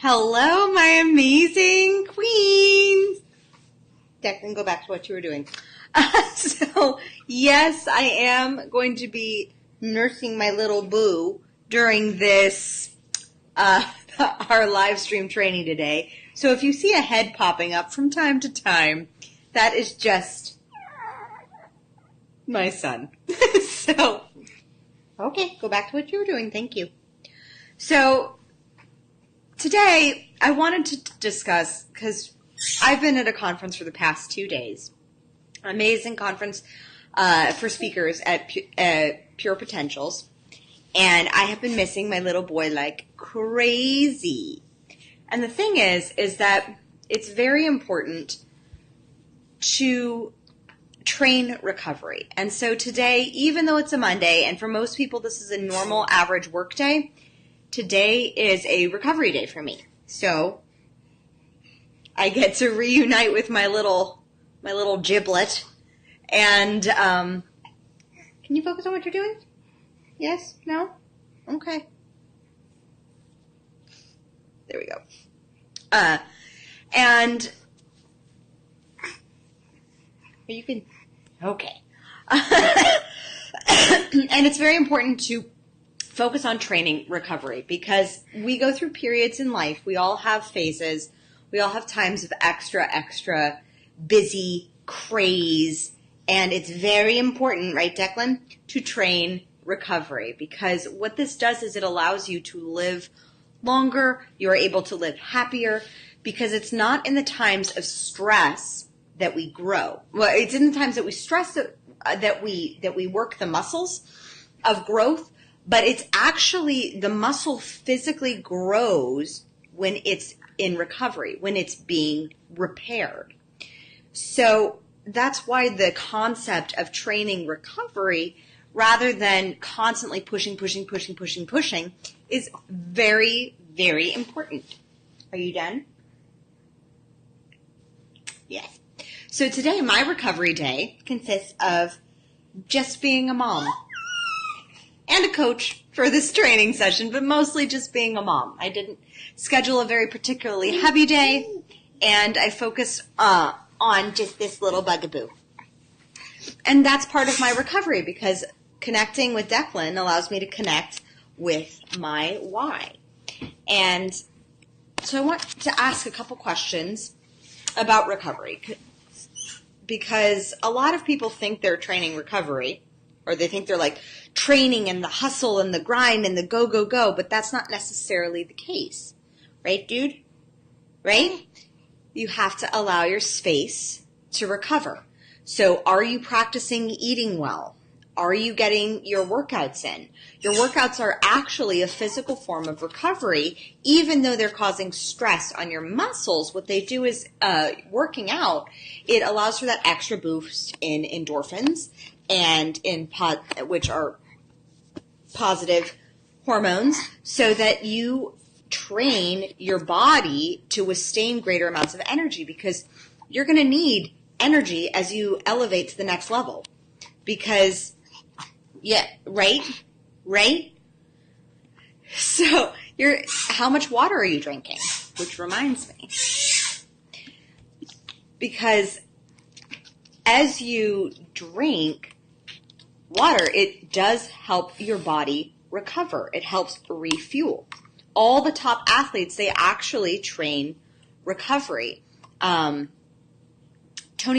Hello, my amazing queens. Declan, go back to what you were doing. So, yes, I am going to be nursing my little boo during this, our live stream training today. So if you see a head popping up from time to time, that is just my son. So, okay, go back to what you were doing. Thank you. So, today, I wanted to discuss, because I've been at a conference for the past 2 days, amazing conference for speakers at Pure Potentials, and I have been missing my little boy like crazy. And the thing is that it's very important to train recovery. And so today, even though it's a Monday, and for most people this is a normal average work day, today is a recovery day for me. So I get to reunite with my little giblet. And can you focus on what you're doing? Yes? No? Okay. There we go. And you can, okay. And it's very important to focus on training recovery because we go through periods in life. We all have phases. We all have times of extra busy craze. And it's very important, right, Declan, to train recovery because what this does is it allows you to live longer. You're able to live happier because it's not in the times of stress that we grow. Well, it's in the times that we stress that we work the muscles of growth. But it's actually, the muscle physically grows when it's in recovery, when it's being repaired. So that's why the concept of training recovery, rather than constantly pushing, is very, very important. Are you done? Yes. So today, my recovery day consists of just being a mom. And a coach for this training session, but mostly just being a mom. I didn't schedule a very particularly heavy day, and I focused on just this little bugaboo. And that's part of my recovery because connecting with Declan allows me to connect with my why. And so I want to ask a couple questions about recovery because a lot of people think they're training recovery, or they think they're like training and the hustle and the grind and the go, but that's not necessarily the case. Right, dude? Right? You have to allow your space to recover. So are you practicing eating well? Are you getting your workouts in? Your workouts are actually a physical form of recovery, even though they're causing stress on your muscles. What they do is working out, it allows for that extra boost in endorphins and which are positive hormones, so that you train your body to withstand greater amounts of energy because you're going to need energy as you elevate to the next level. Because, yeah, right? So, how much water are you drinking? Which reminds me. Because as you drink water, it does help your body recover. It helps refuel. All the top athletes, they actually train recovery. Tony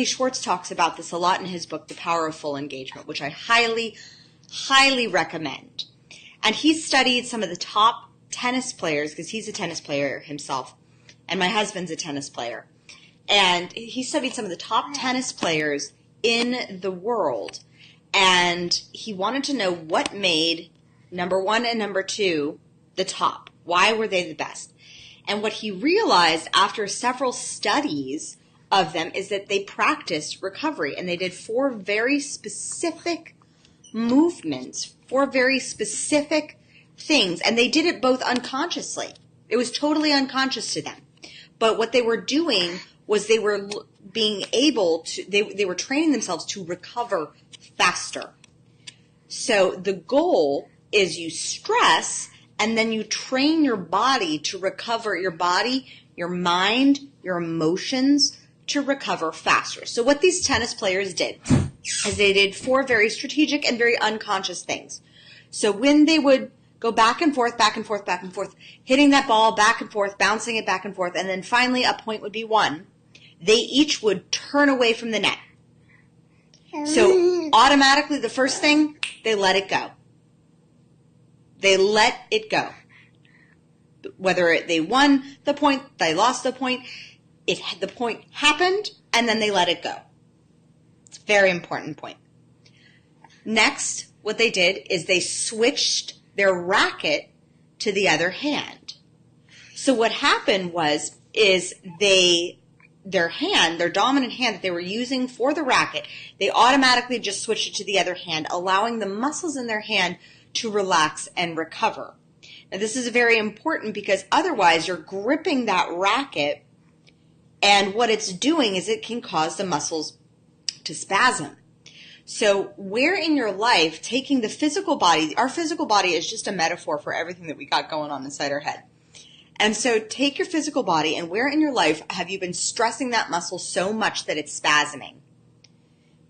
Schwartz talks about this a lot in his book, The Power of Full Engagement, which I highly, highly recommend. And he studied some of the top tennis players, because he's a tennis player himself, and my husband's a tennis player. And he studied some of the top tennis players in the world. And he wanted to know what made number one and number two the top. Why were they the best? And what he realized after several studies of them is that they practiced recovery. And they did 4 very specific movements, 4 very specific things. And they did it both unconsciously. It was totally unconscious to them. But what they were doing was they were being able to, they were training themselves to recover faster. So the goal is you stress and then you train your body to recover, your body, your mind, your emotions to recover faster. So what these tennis players did is they did 4 very strategic and very unconscious things. So when they would go back and forth, back and forth, back and forth, hitting that ball back and forth, bouncing it back and forth, and then finally a point would be won, they each would turn away from the net. So automatically the first thing, they let it go. They let it go. Whether they won the point, they lost the point, the point happened, and then they let it go. It's a very important point. Next, what they did is they switched their racket to the other hand. So what happened is their dominant hand that they were using for the racket, they automatically just switched it to the other hand, allowing the muscles in their hand to relax and recover. Now this is very important because otherwise you're gripping that racket, and what it's doing is it can cause the muscles to spasm. So where in your life, taking the physical body, our physical body is just a metaphor for everything that we got going on inside our head. And so take your physical body, and where in your life have you been stressing that muscle so much that it's spasming?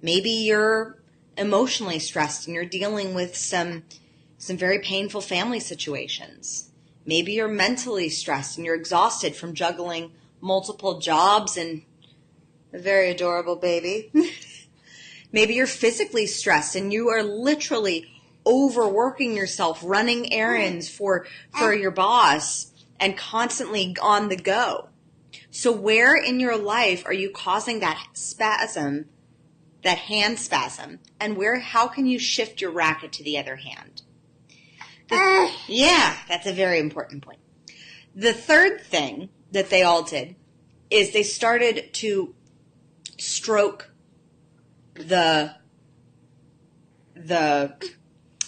Maybe you're emotionally stressed and you're dealing with some very painful family situations. Maybe you're mentally stressed and you're exhausted from juggling multiple jobs and a very adorable baby. Maybe you're physically stressed and you are literally overworking yourself, running errands for your boss and constantly on the go. So where in your life are you causing that spasm, that hand spasm, and how can you shift your racket to the other hand? Yeah, that's a very important point. The third thing that they all did is they started to stroke the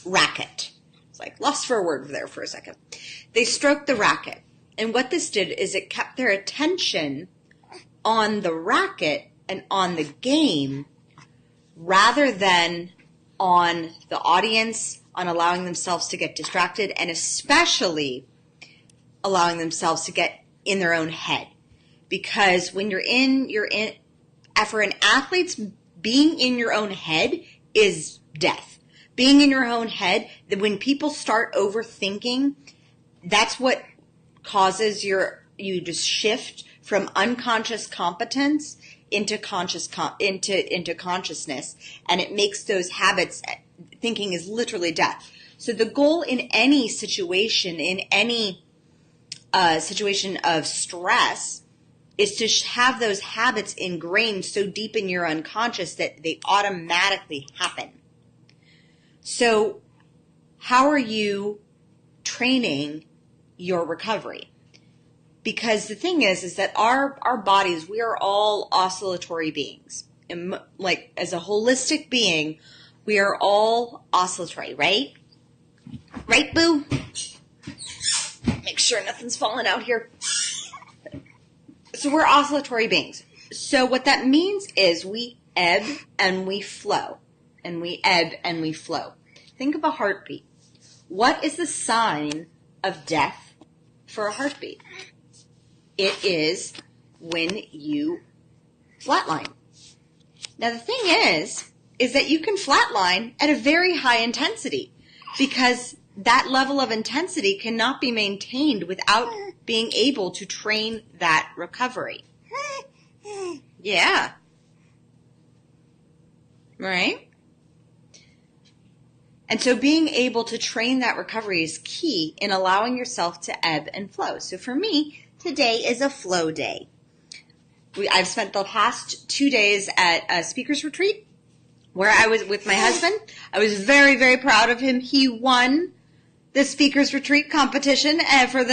racket. It's like lost for a word there for a second. They stroked the racket. And what this did is it kept their attention on the racket and on the game rather than on the audience, on allowing themselves to get distracted, and especially allowing themselves to get in their own head. Because when for an athlete's being in your own head is death. Being in your own head, when people start overthinking, that's what causes you to shift from unconscious competence into consciousness, and it makes those habits, thinking is literally death. So the goal in any situation, situation of stress, is to have those habits ingrained so deep in your unconscious that they automatically happen. So how are you training your recovery? Because the thing is that our bodies, we are all oscillatory beings. And like as a holistic being, we are all oscillatory, right? Right, boo? Make sure nothing's falling out here. So we're oscillatory beings. So what that means is we ebb and we flow. And we ebb and we flow. Think of a heartbeat. What is the sign of death for a heartbeat? It is when you flatline. Now the thing is that you can flatline at a very high intensity because that level of intensity cannot be maintained without being able to train that recovery. Yeah. Right? And so being able to train that recovery is key in allowing yourself to ebb and flow. So for me, today is a flow day. I've spent the past 2 days at a speaker's retreat where I was with my husband. I was very, very proud of him. He won the speaker's retreat competition for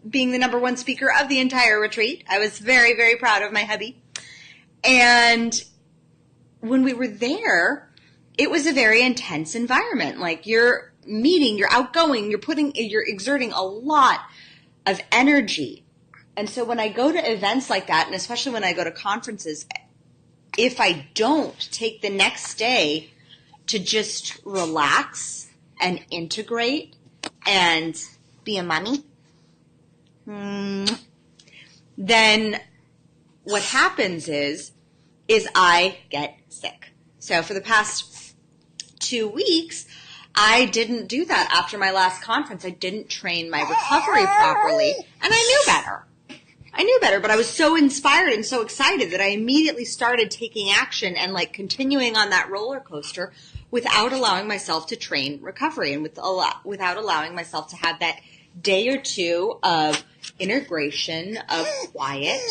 being the number 1 speaker of the entire retreat. I was very, very proud of my hubby. And when we were there, it was a very intense environment. Like you're meeting, you're outgoing, you're exerting a lot of energy. And so when I go to events like that, and especially when I go to conferences, if I don't take the next day to just relax and integrate and be a mommy, then what happens is I get sick. So for the past 2 weeks, I didn't do that after my last conference. I didn't train my recovery properly, and I knew better. But I was so inspired and so excited that I immediately started taking action and like continuing on that roller coaster without allowing myself to train recovery and without allowing myself to have that day or two of integration, of quiet,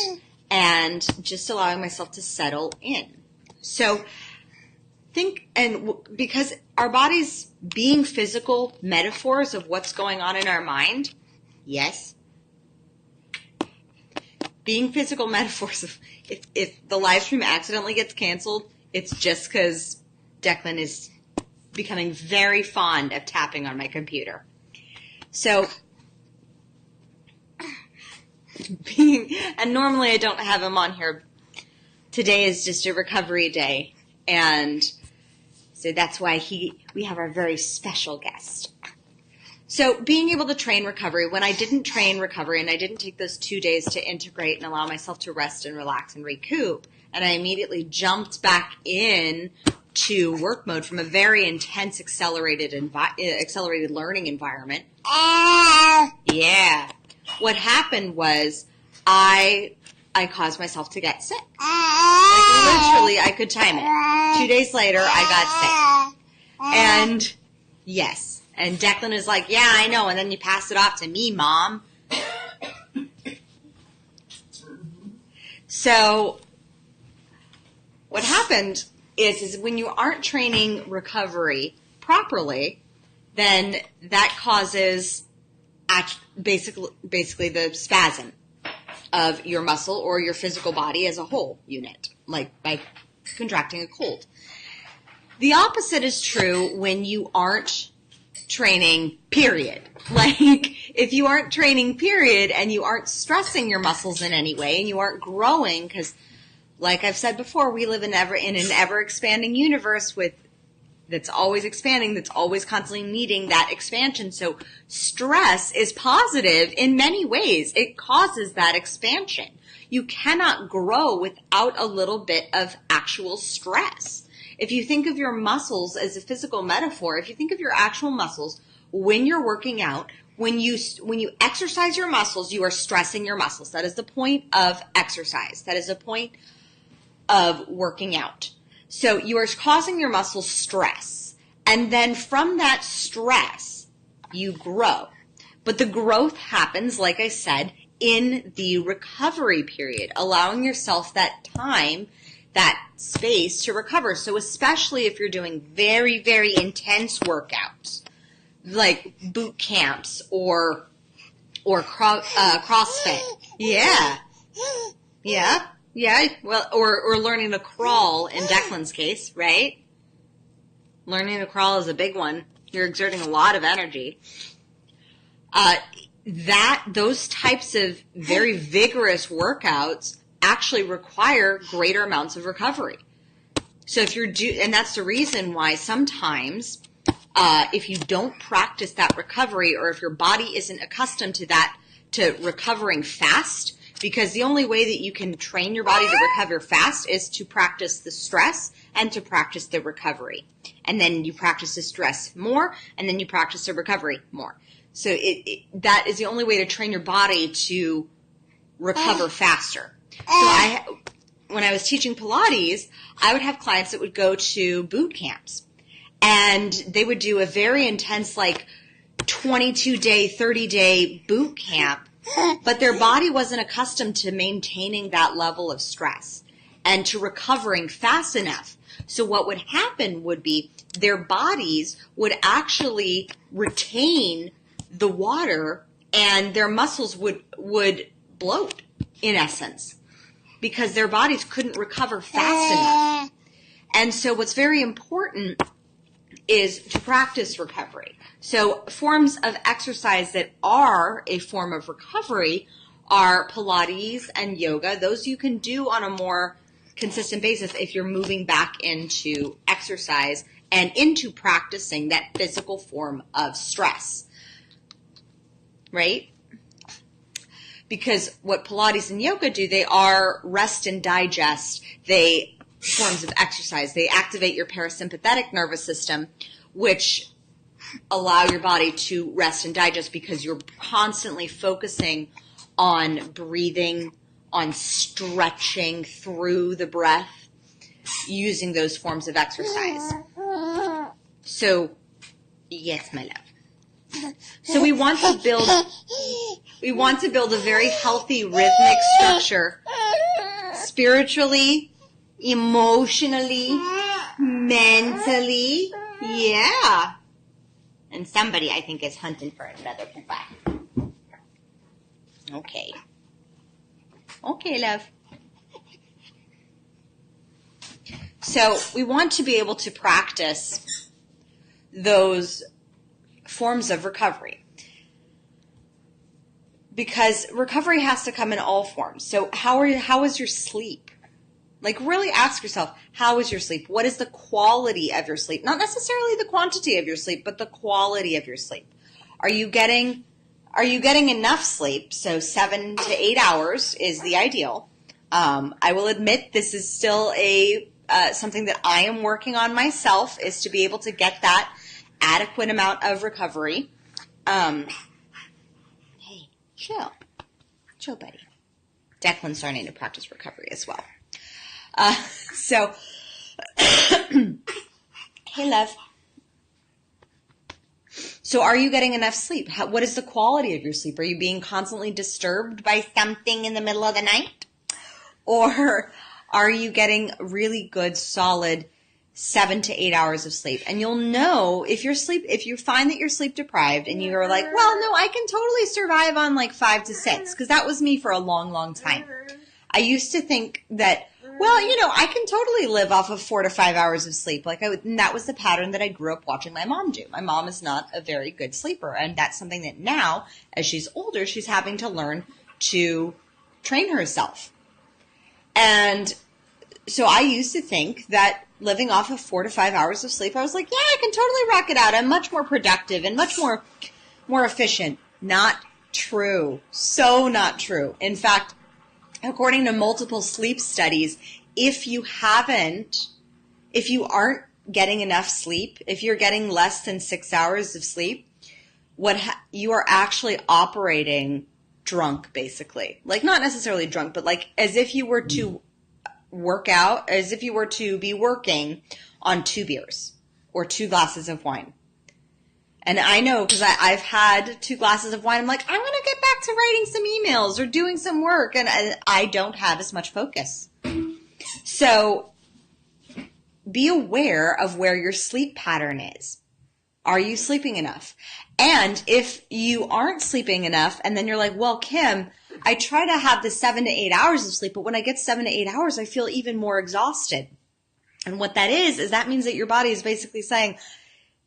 and just allowing myself to settle in. So because our bodies being physical metaphors of what's going on in our mind, yes, being physical metaphors of if the live stream accidentally gets canceled, it's just because Declan is becoming very fond of tapping on my computer. So and normally I don't have him on here. Today is just a recovery day, and so that's why we have our very special guest. So being able to train recovery, when I didn't train recovery and I didn't take those 2 days to integrate and allow myself to rest and relax and recoup, and I immediately jumped back in to work mode from a very intense accelerated learning environment. Yeah. What happened was I caused myself to get sick. Like literally, I could time it. 2 days later, I got sick. And yes. And Declan is like, yeah, I know. And then you pass it off to me, Mom. So what happened is when you aren't training recovery properly, then that causes basically the spasm of your muscle or your physical body as a whole unit, like by contracting a cold. The opposite is true when you aren't training, period. Like, if you aren't training, period, and you aren't stressing your muscles in any way, and you aren't growing, because, like I've said before, we live in an ever-expanding universe that's always expanding, that's always constantly needing that expansion. So stress is positive in many ways. It causes that expansion. You cannot grow without a little bit of actual stress. If you think of your muscles as a physical metaphor, if you think of your actual muscles when you're working out, when you exercise your muscles, you are stressing your muscles. That is the point of exercise. That is the point of working out. So you are causing your muscles stress. And then from that stress, you grow. But the growth happens, like I said, in the recovery period, allowing yourself that time, that space to recover. So especially if you're doing very, very intense workouts, like boot camps or CrossFit. Yeah. Well, or learning to crawl in Declan's case, right? Learning to crawl is a big one. You're exerting a lot of energy. Those types of very vigorous workouts actually require greater amounts of recovery. So and that's the reason why sometimes if you don't practice that recovery, or if your body isn't accustomed to recovering fast, because the only way that you can train your body to recover fast is to practice the stress and to practice the recovery. And then you practice the stress more, and then you practice the recovery more. So that is the only way to train your body to recover faster. So when I was teaching Pilates, I would have clients that would go to boot camps, and they would do a very intense, like 22-day, 30-day boot camp, but their body wasn't accustomed to maintaining that level of stress and to recovering fast enough. So what would happen would be their bodies would actually retain the water, and their muscles would bloat, in essence, because their bodies couldn't recover fast enough. And so what's very important is to practice recovery. So forms of exercise that are a form of recovery are Pilates and yoga. Those you can do on a more consistent basis if you're moving back into exercise and into practicing that physical form of stress. right? Because what Pilates and yoga do, they are rest and digest. They forms of exercise. They activate your parasympathetic nervous system, which allow your body to rest and digest because you're constantly focusing on breathing, on stretching through the breath, using those forms of exercise. So, yes, my love. So we want to build a very healthy rhythmic structure, spiritually, emotionally, mentally. Yeah. And somebody, I think, is hunting for another pie. Okay. Okay, love. So we want to be able to practice those forms of recovery, because recovery has to come in all forms. So how is your sleep? Like, really ask yourself, how is your sleep? What is the quality of your sleep? Not necessarily the quantity of your sleep, but the quality of your sleep. Are you getting enough sleep? So 7 to 8 hours is the ideal. I will admit this is still something that I am working on myself, is to be able to get that adequate amount of recovery. Hey, chill, buddy. Declan's starting to practice recovery as well. Hey, love. So are you getting enough sleep? What is the quality of your sleep? Are you being constantly disturbed by something in the middle of the night? Or are you getting really good, solid 7 to 8 hours of sleep? And you'll know if you find that you're sleep deprived and you're like, well, no, I can totally survive on like 5 to 6, because that was me for a long, long time. I used to think that, well, I can totally live off of 4 to 5 hours of sleep. And that was the pattern that I grew up watching my mom do. My mom is not a very good sleeper, and that's something that now, as she's older, she's having to learn to train herself. And so I used to think that living off of 4 to 5 hours of sleep, I was like, yeah, I can totally rock it out. I'm much more productive and much more efficient. Not true. So not true. In fact, according to multiple sleep studies, if you aren't getting enough sleep, if you're getting less than 6 hours of sleep, you are actually operating drunk, basically. Like, not necessarily drunk, but like as if you were to work out, as if you were to be working on 2 beers or 2 glasses of wine. And I know, because I've had 2 glasses of wine. I'm like, I want to get back to writing some emails or doing some work, and I don't have as much focus. So be aware of where your sleep pattern is. Are you sleeping enough? And if you aren't sleeping enough, and then you're like, well, Kim, I try to have the 7 to 8 hours of sleep, but when I get 7 to 8 hours, I feel even more exhausted. And what that is that means that your body is basically saying,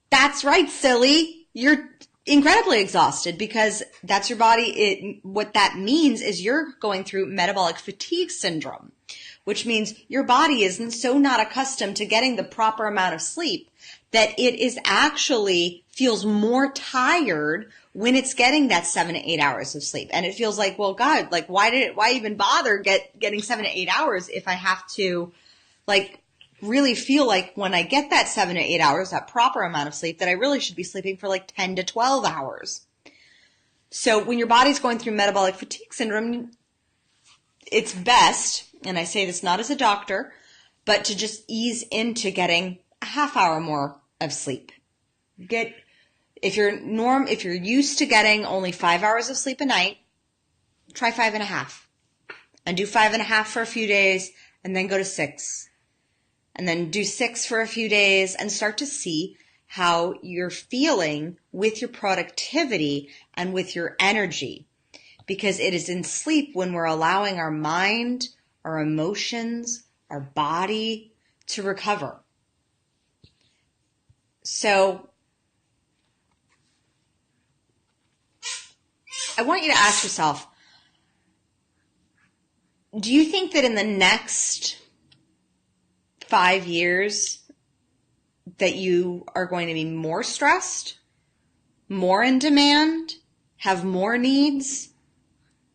that's right, silly. You're incredibly exhausted, because that's your body. What that means is you're going through metabolic fatigue syndrome, which means your body isn't so not accustomed to getting the proper amount of sleep that it is actually feels more tired when it's getting that 7 to 8 hours of sleep. And it feels like, well, God, like, why even bother getting 7 to 8 hours if I have to, like, really feel like when I get that 7 to 8 hours, that proper amount of sleep, that I really should be sleeping for like 10 to 12 hours. So when your body's going through metabolic fatigue syndrome, it's best, and I say this not as a doctor, but to just ease into getting a half hour more of sleep. If you're used to getting only 5 hours of sleep a night, try 5.5, and do 5.5 for a few days, and then go to 6. And then do 6 for a few days, and start to see how you're feeling with your productivity and with your energy. Because it is in sleep when we're allowing our mind, our emotions, our body to recover. So I want you to ask yourself, do you think that in the next 5 years that you are going to be more stressed, more in demand, have more needs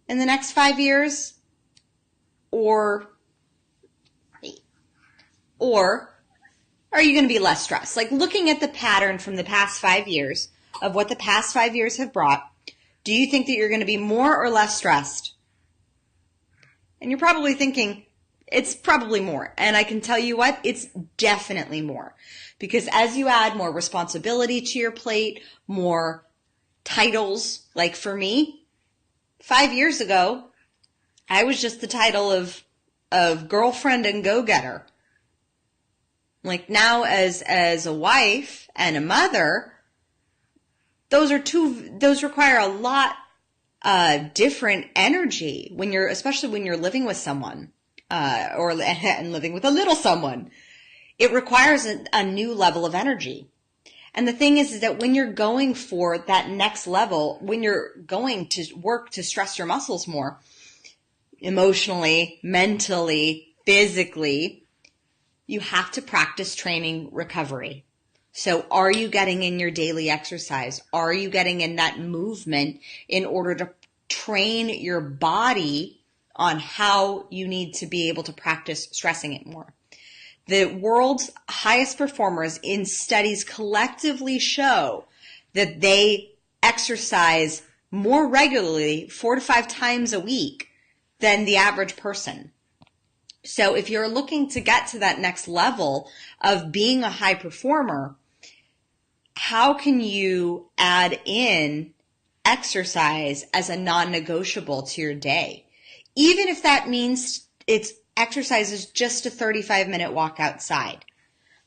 in the next 5 years? Or are you going to be less stressed? Like, looking at the pattern from the past 5 years of what the past 5 years have brought, do you think that you're going to be more or less stressed? And you're probably thinking, it's probably more. And I can tell you what, it's definitely more. Because as you add more responsibility to your plate, more titles, like for me, 5 years ago, I was just the title of girlfriend and go-getter. Like, now as a wife and a mother, those require a lot different energy especially when you're living with someone, and living with a little someone. It requires a new level of energy. And the thing is that when you're going for that next level, when you're going to work to stress your muscles more, emotionally, mentally, physically, you have to practice training recovery. So are you getting in your daily exercise? Are you getting in that movement in order to train your body on how you need to be able to practice stressing it more? The world's highest performers in studies collectively show that they exercise more regularly, 4 to 5 times a week, than the average person. So if you're looking to get to that next level of being a high performer, how can you add in exercise as a non-negotiable to your day? Even if that means exercise is just a 35-minute walk outside.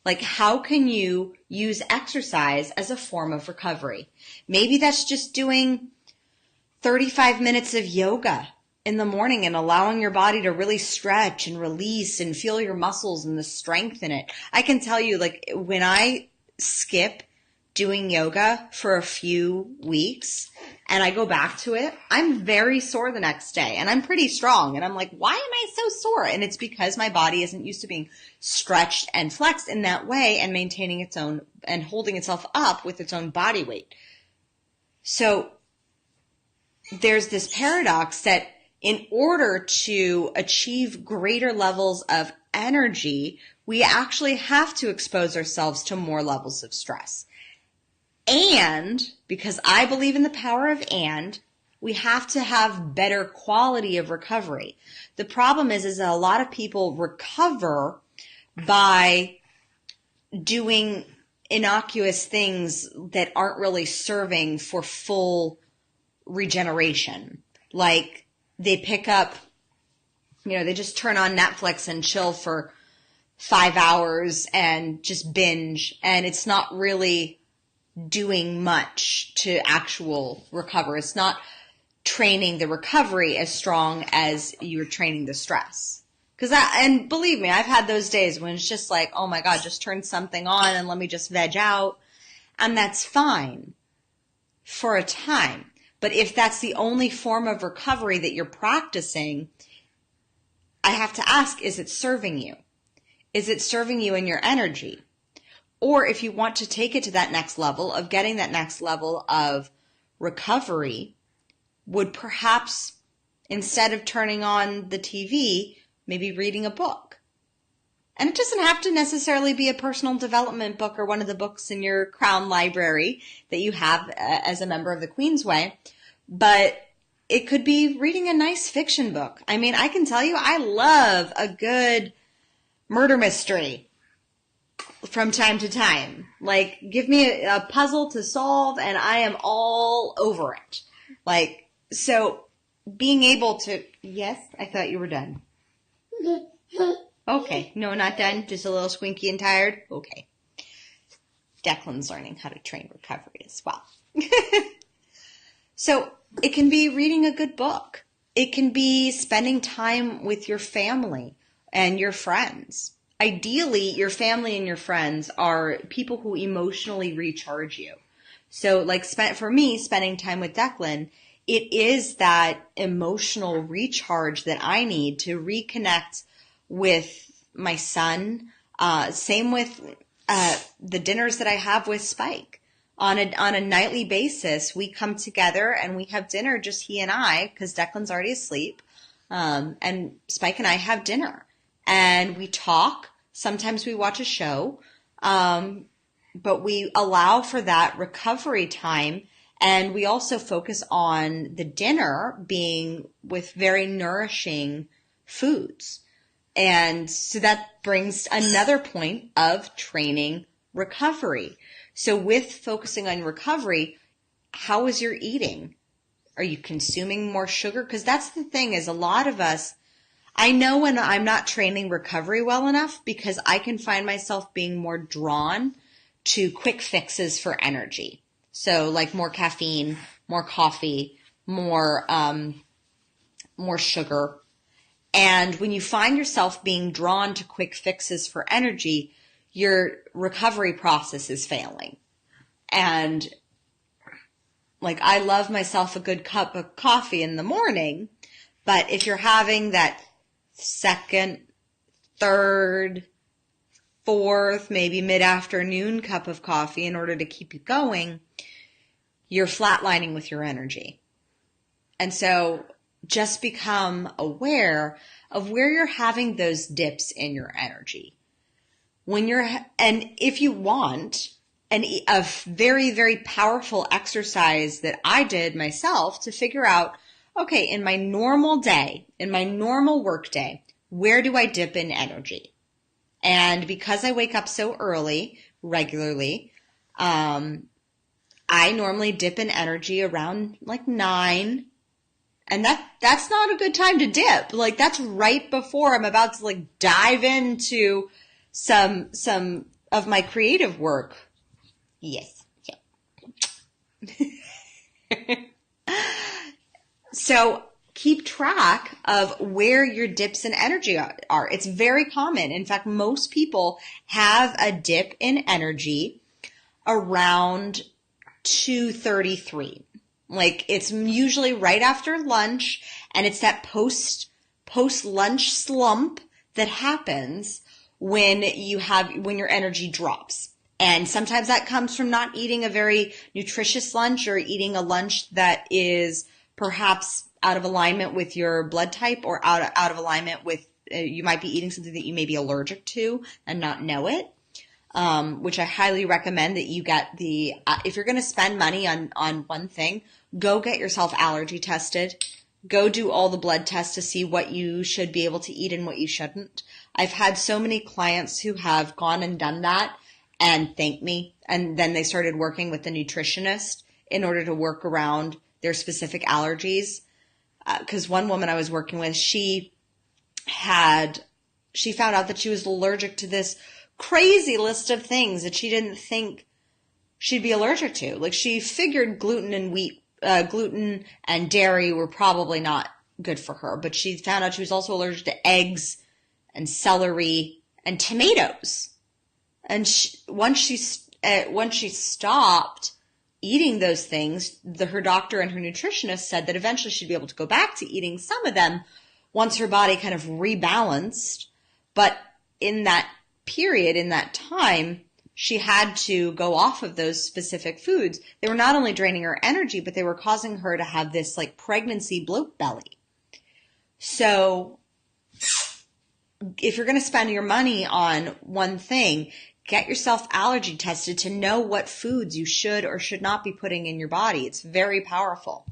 Like, how can you use exercise as a form of recovery? Maybe that's just doing 35 minutes of yoga in the morning and allowing your body to really stretch and release and feel your muscles and the strength in it. I can tell you, like, when I skip doing yoga for a few weeks and I go back to it, I'm very sore the next day, and I'm pretty strong. And I'm like, why am I so sore? And it's because my body isn't used to being stretched and flexed in that way and maintaining its own and holding itself up with its own body weight. So there's this paradox that in order to achieve greater levels of energy, we actually have to expose ourselves to more levels of stress. And because I believe in the power of we have to have better quality of recovery. The problem is that a lot of people recover by doing innocuous things that aren't really serving for full regeneration. Like, they pick up, they just turn on Netflix and chill for 5 hours and just binge, and it's not really doing much to actual recover. It's not training the recovery as strong as you're training the stress. And believe me, I've had those days when it's just like, oh my God, just turn something on and let me just veg out. And that's fine for a time. But if that's the only form of recovery that you're practicing, I have to ask, is it serving you? Is it serving you in your energy? Or if you want to take it to that next level of getting that next level of recovery, would perhaps, instead of turning on the TV, maybe reading a book. And it doesn't have to necessarily be a personal development book or one of the books in your Crown library that you have as a member of the Queensway, but it could be reading a nice fiction book. I mean, I can tell you, I love a good murder mystery from time to time. Like, give me a puzzle to solve and I am all over it. Like, so being able to, yes, I thought you were done. Okay, no, not done, just a little squinky and tired. Okay. Declan's learning how to train recovery as well. So it can be reading a good book. It can be spending time with your family and your friends. Ideally, your family and your friends are people who emotionally recharge you. So like for me, spending time with Declan, it is that emotional recharge that I need to reconnect with my son. Same with the dinners that I have with Spike. On a nightly basis, we come together and we have dinner, just he and I, because Declan's already asleep. And Spike and I have dinner and we talk. Sometimes we watch a show. But we allow for that recovery time. And we also focus on the dinner being with very nourishing foods. And so that brings another point of training recovery. So with focusing on recovery, how is your eating? Are you consuming more sugar? Because that's the thing, is a lot of us, I know when I'm not training recovery well enough, because I can find myself being more drawn to quick fixes for energy. So like more caffeine, more coffee, more sugar. And when you find yourself being drawn to quick fixes for energy, your recovery process is failing. And like, I love myself a good cup of coffee in the morning, but if you're having that second, third, fourth, maybe mid-afternoon cup of coffee in order to keep you going, you're flatlining with your energy. And so just become aware of where you're having those dips in your energy. And if you want, a very, very powerful exercise that I did myself to figure out, okay, in my normal day, in my normal work day, where do I dip in energy? And because I wake up so early, regularly, I normally dip in energy around like 9. And that's not a good time to dip. Like, that's right before I'm about to like dive into some of my creative work. Yes. Yeah. So keep track of where your dips in energy are. It's very common. In fact, most people have a dip in energy around 2:33. Like, it's usually right after lunch, and it's that post-lunch slump that happens when your energy drops. And sometimes that comes from not eating a very nutritious lunch, or eating a lunch that is perhaps out of alignment with your blood type, or out of alignment with, you might be eating something that you may be allergic to and not know it. Which I highly recommend that you get if you're going to spend money on one thing, go get yourself allergy tested. Go do all the blood tests to see what you should be able to eat and what you shouldn't. I've had so many clients who have gone and done that and thanked me. And then they started working with the nutritionist in order to work around their specific allergies. Because one woman I was working with, she found out that she was allergic to this crazy list of things that she didn't think she'd be allergic to. Like, she figured gluten and dairy were probably not good for her, but she found out she was also allergic to eggs and celery and tomatoes. And once she stopped eating those things, her doctor and her nutritionist said that eventually she'd be able to go back to eating some of them once her body kind of rebalanced. But in that period, in that time, she had to go off of those specific foods. They were not only draining her energy, but they were causing her to have this like pregnancy bloat belly. So if you're going to spend your money on one thing, get yourself allergy tested to know what foods you should or should not be putting in your body. It's very powerful.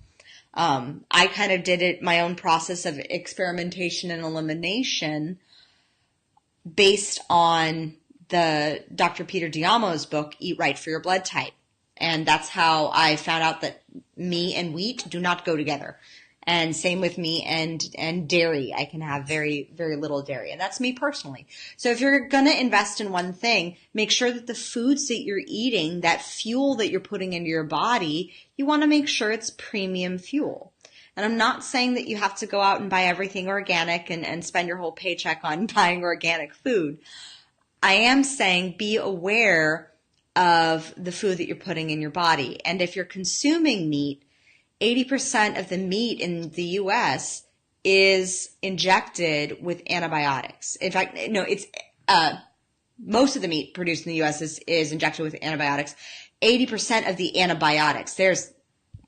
I kind of did it, my own process of experimentation and elimination, based on the Dr. Peter Diamo's book, Eat Right for Your Blood Type. And that's how I found out that meat and wheat do not go together. And same with me and dairy. I can have very, very little dairy. And that's me personally. So if you're going to invest in one thing, make sure that the foods that you're eating, that fuel that you're putting into your body, you want to make sure it's premium fuel. And I'm not saying that you have to go out and buy everything organic and spend your whole paycheck on buying organic food. I am saying be aware of the food that you're putting in your body. And if you're consuming meat, 80% of the meat in the U.S. is injected with antibiotics. In fact, no, it's most of the meat produced in the U.S. is injected with antibiotics. 80% of the antibiotics,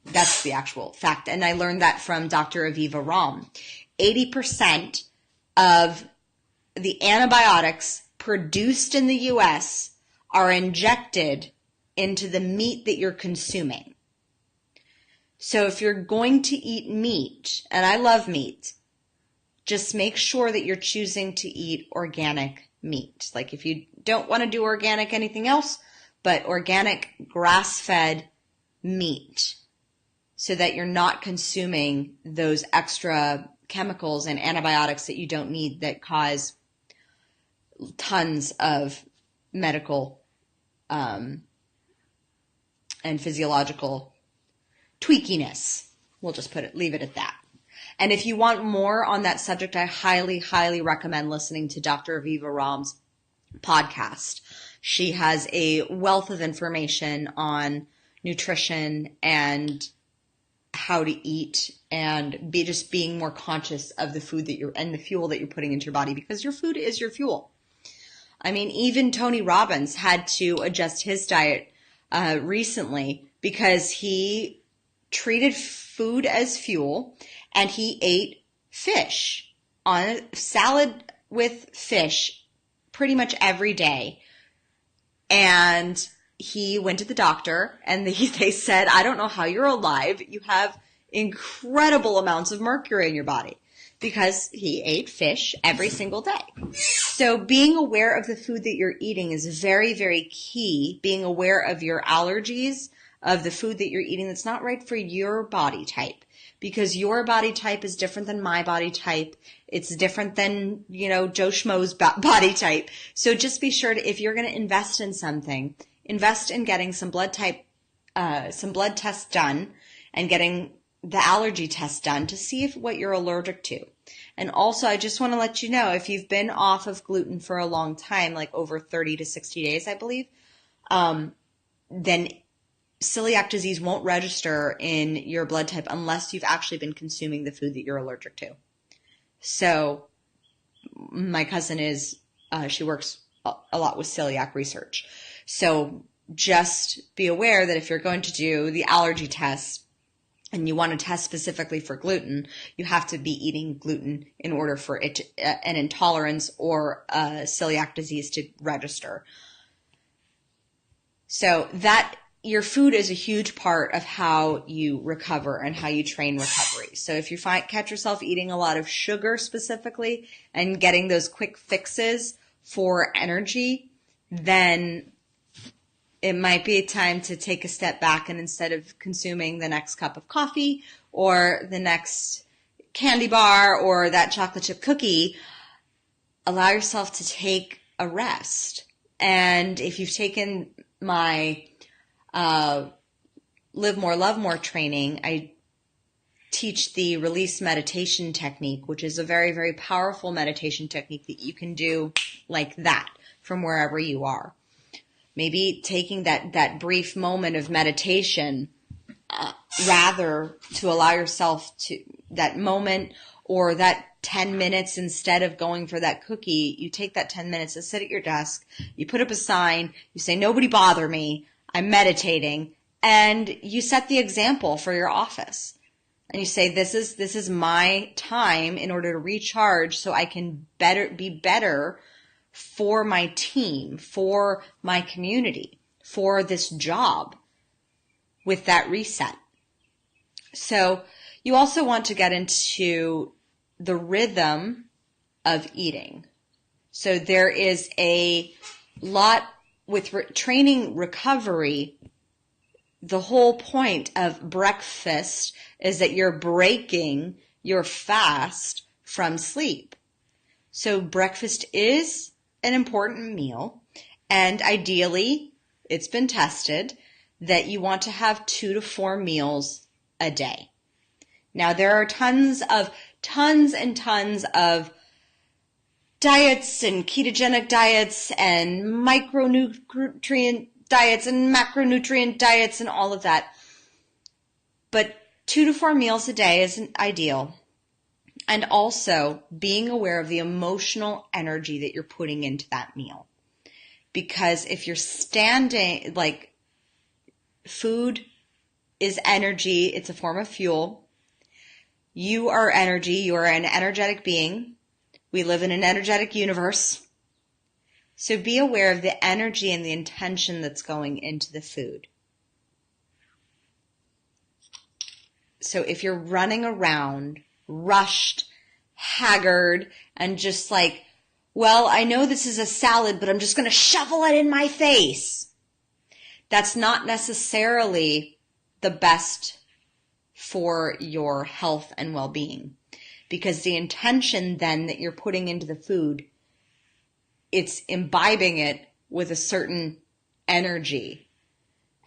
that's the actual fact. And I learned that from Dr. Aviva Romm. 80% of the antibiotics produced in the U.S. are injected into the meat that you're consuming. So if you're going to eat meat, and I love meat, just make sure that you're choosing to eat organic meat. Like if you don't want to do organic anything else, but organic grass-fed meat, so that you're not consuming those extra chemicals and antibiotics that you don't need that cause tons of medical and physiological tweakiness. We'll just leave it at that. And if you want more on that subject, I highly, highly recommend listening to Dr. Aviva Romm's podcast. She has a wealth of information on nutrition and how to eat and being more conscious of the food and the fuel that you're putting into your body, because your food is your fuel. I mean, even Tony Robbins had to adjust his diet recently because he treated food as fuel, and he ate fish on a salad with fish pretty much every day. And he went to the doctor, and they said, I don't know how you're alive. You have incredible amounts of mercury in your body, because he ate fish every single day. So being aware of the food that you're eating is very, very key. Being aware of your allergies, of the food that you're eating that's not right for your body type, because your body type is different than my body type. It's different than, Joe Schmo's body type. So just be sure to, if you're going to invest in something, invest in getting some blood tests done and getting the allergy test done to see what you're allergic to. And also, I just want to let you know, if you've been off of gluten for a long time, like over 30 to 60 days, I believe, then celiac disease won't register in your blood type unless you've actually been consuming the food that you're allergic to. So my cousin she works a lot with celiac research. So just be aware that if you're going to do the allergy test and you want to test specifically for gluten, you have to be eating gluten in order for an intolerance or celiac disease to register. So your food is a huge part of how you recover and how you train recovery. So if you catch yourself eating a lot of sugar specifically and getting those quick fixes for energy, then it might be time to take a step back, and instead of consuming the next cup of coffee or the next candy bar or that chocolate chip cookie, allow yourself to take a rest. And if you've taken my Live More, Love More training, I teach the release meditation technique, which is a very, very powerful meditation technique that you can do like that from wherever you are. Maybe taking that brief moment of meditation, rather to allow yourself to that moment, or that 10 minutes, instead of going for that cookie, you take that 10 minutes to sit at your desk, you put up a sign, you say, nobody bother me, I'm meditating, and you set the example for your office. And you say, this is my time in order to recharge so I can be better for my team, for my community, for this job, with that reset. So you also want to get into the rhythm of eating. So there is a lot with training recovery. The whole point of breakfast is that you're breaking your fast from sleep. So breakfast is an important meal, and ideally, it's been tested that you want to have 2 to 4 meals a day. Now, there are tons and tons of diets and ketogenic diets and micronutrient diets and macronutrient diets and all of that. But 2 to 4 meals a day isn't ideal. And also being aware of the emotional energy that you're putting into that meal. Because if you're standing, food is energy. It's a form of fuel. You are energy. You are an energetic being. We live in an energetic universe. So be aware of the energy and the intention that's going into the food. So if you're running around, rushed, haggard, and just like, well, I know this is a salad, but I'm just going to shovel it in my face. That's not necessarily the best for your health and well-being, because the intention then that you're putting into the food, it's imbibing it with a certain energy.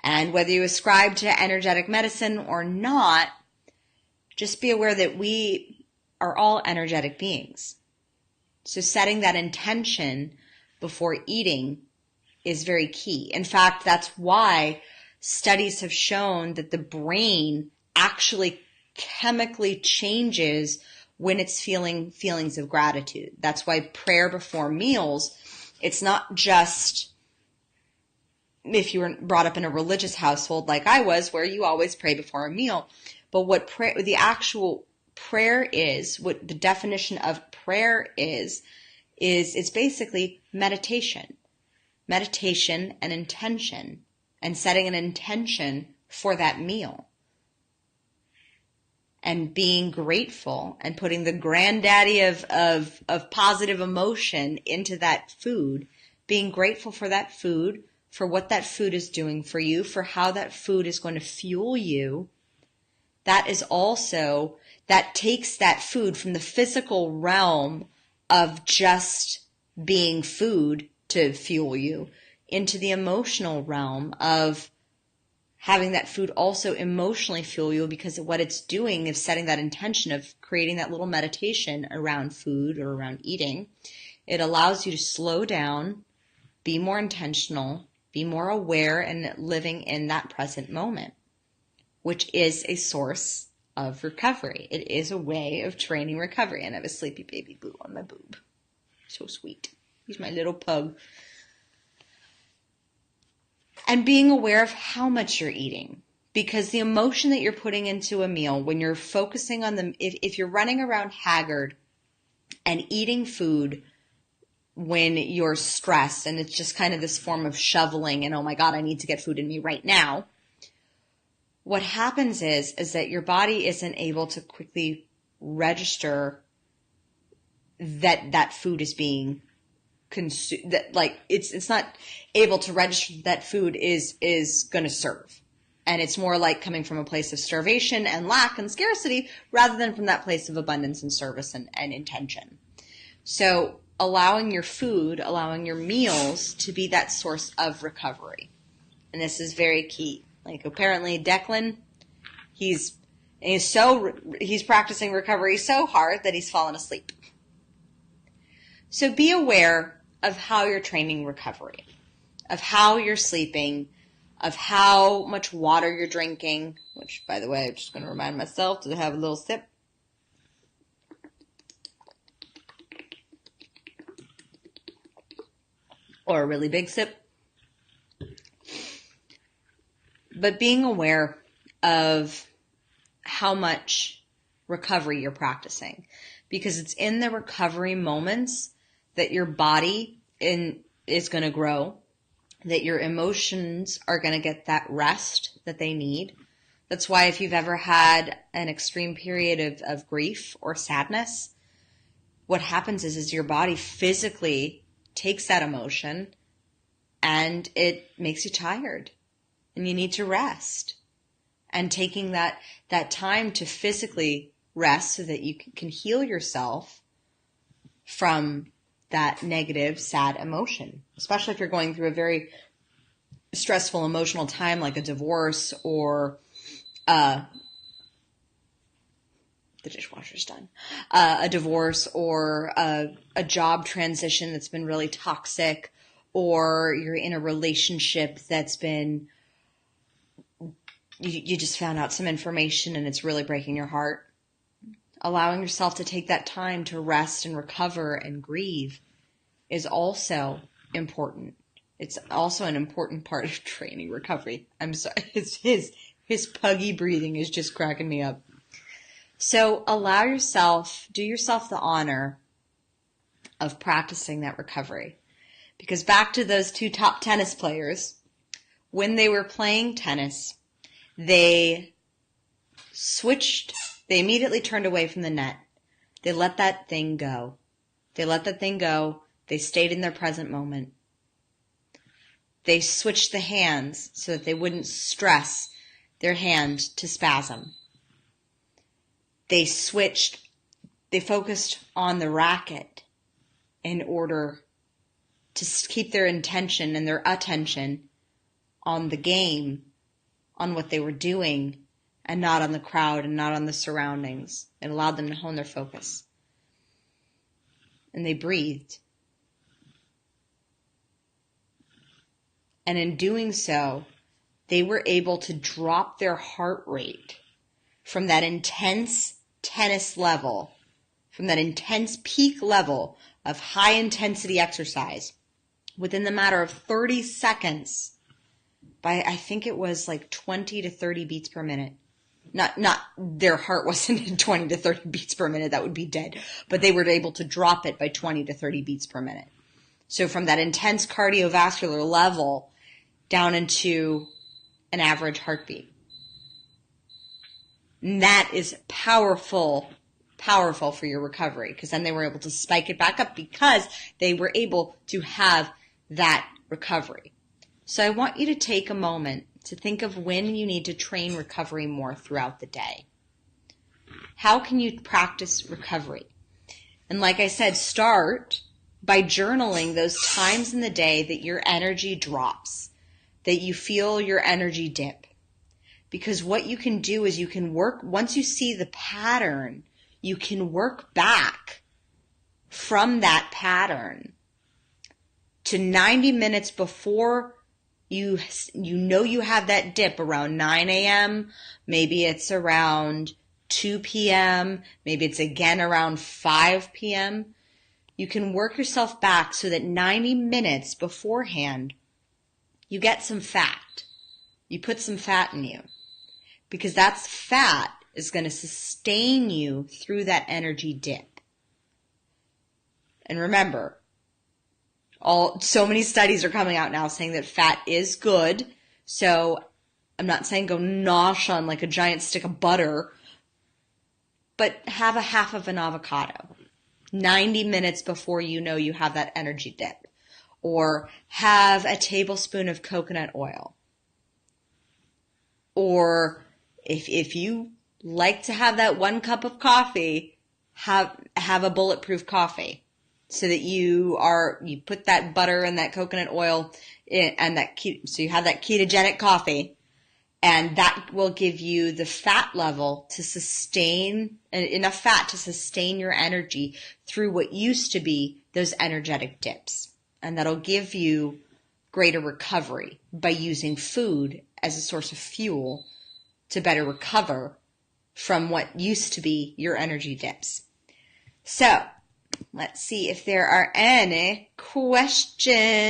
And whether you ascribe to energetic medicine or not, just be aware that we are all energetic beings. So setting that intention before eating is very key. In fact, that's why studies have shown that the brain actually chemically changes when it's feeling feelings of gratitude. That's why prayer before meals, it's not just if you were brought up in a religious household like I was, where you always pray before a meal. But what the actual prayer is, what the definition of prayer is it's basically meditation. Meditation and intention, and setting an intention for that meal. And being grateful and putting the granddaddy of positive emotion into that food, being grateful for that food, for what that food is doing for you, for how that food is going to fuel you. That is also, that takes that food from the physical realm of just being food to fuel you into the emotional realm of having that food also emotionally fuel you, because what it's doing is setting that intention of creating that little meditation around food or around eating. It allows you to slow down, be more intentional, be more aware, and living in that present moment, which is a source of recovery. It is a way of training recovery. And I have a sleepy baby boo on my boob. So sweet. He's my little pug. And being aware of how much you're eating, because the emotion that you're putting into a meal, when you're focusing on if you're running around haggard and eating food when you're stressed, and it's just kind of this form of shoveling and, oh my God, I need to get food in me right now. What happens is that your body isn't able to quickly register that food is being consumed, that like it's not able to register that food is going to serve. And it's more like coming from a place of starvation and lack and scarcity rather than from that place of abundance and service and intention. So allowing your food, allowing your meals to be that source of recovery. And this is very key. Like apparently Declan, he's practicing recovery so hard that he's fallen asleep. So be aware of how you're training recovery, of how you're sleeping, of how much water you're drinking, which, by the way, I'm just going to remind myself to have a little sip. Or a really big sip. But being aware of how much recovery you're practicing, because it's in the recovery moments that your body is going to grow, that your emotions are going to get that rest that they need. That's why if you've ever had an extreme period of grief or sadness, what happens is your body physically takes that emotion and it makes you tired and you need to rest. And taking that time to physically rest so that you can heal yourself from that negative, sad emotion, especially if you're going through a very stressful emotional time like a divorce or the dishwasher's done, a divorce or a job transition that's been really toxic, or you're in a relationship that's been, you just found out some information and it's really breaking your heart. Allowing yourself to take that time to rest and recover and grieve is also important. It's also an important part of training recovery. I'm sorry, his puggy breathing is just cracking me up. So do yourself the honor of practicing that recovery. Because back to those two top tennis players, when they were playing tennis, they immediately turned away from the net. They let that thing go. They stayed in their present moment. They switched the hands so that they wouldn't stress their hand to spasm. They focused on the racket in order to keep their intention and their attention on the game, on what they were doing, and not on the crowd and not on the surroundings. It allowed them to hone their focus. And they breathed. And in doing so, they were able to drop their heart rate from that intense tennis level, from that intense peak level of high intensity exercise within the matter of 30 seconds by, I think it was like 20 to 30 beats per minute. Not their heart wasn't at 20 to 30 beats per minute. That would be dead. But they were able to drop it by 20 to 30 beats per minute. So from that intense cardiovascular level down into an average heartbeat. And that is powerful for your recovery, because then they were able to spike it back up because they were able to have that recovery. So I want you to take a moment to think of when you need to train recovery more throughout the day. How can you practice recovery? And like I said, start by journaling those times in the day that your energy drops, that you feel your energy dip. Because what you can do is you can work, once you see the pattern, you can work back from that pattern to 90 minutes before you know you have that dip around 9 a.m. Maybe it's around 2 p.m. Maybe it's again around 5 p.m. You can work yourself back so that 90 minutes beforehand, you get some fat. You put some fat in you. Because that fat is going to sustain you through that energy dip. And remember, so many studies are coming out now saying that fat is good. So I'm not saying go nosh on like a giant stick of butter, but have a half of an avocado 90 minutes before you know you have that energy dip. Or have a tablespoon of coconut oil. Or if you like to have that 1 cup of coffee, have a bulletproof coffee. So that you put that butter and that coconut oil in, and so you have that ketogenic coffee, and that will give you the fat level to sustain, enough fat to sustain your energy through what used to be those energetic dips. And that'll give you greater recovery by using food as a source of fuel to better recover from what used to be your energy dips. So, let's see if there are any questions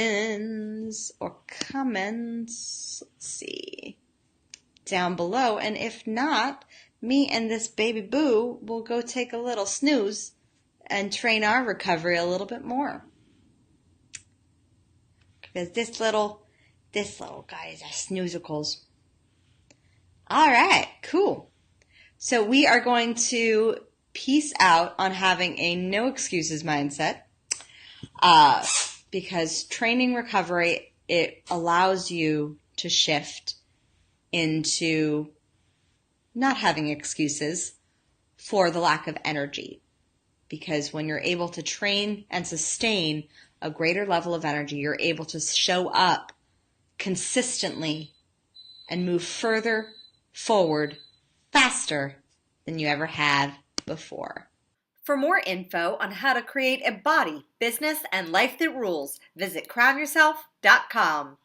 or comments. Let's see down below. And if not, me and this baby boo will go take a little snooze and train our recovery a little bit more. Because this little guy is a snoozicles. All right, cool. So we are going to peace out on having a no excuses mindset, because training recovery, it allows you to shift into not having excuses for the lack of energy. Because when you're able to train and sustain a greater level of energy, you're able to show up consistently and move further forward faster than you ever have before. For more info on how to create a body, business, and life that rules, visit crownyourself.com.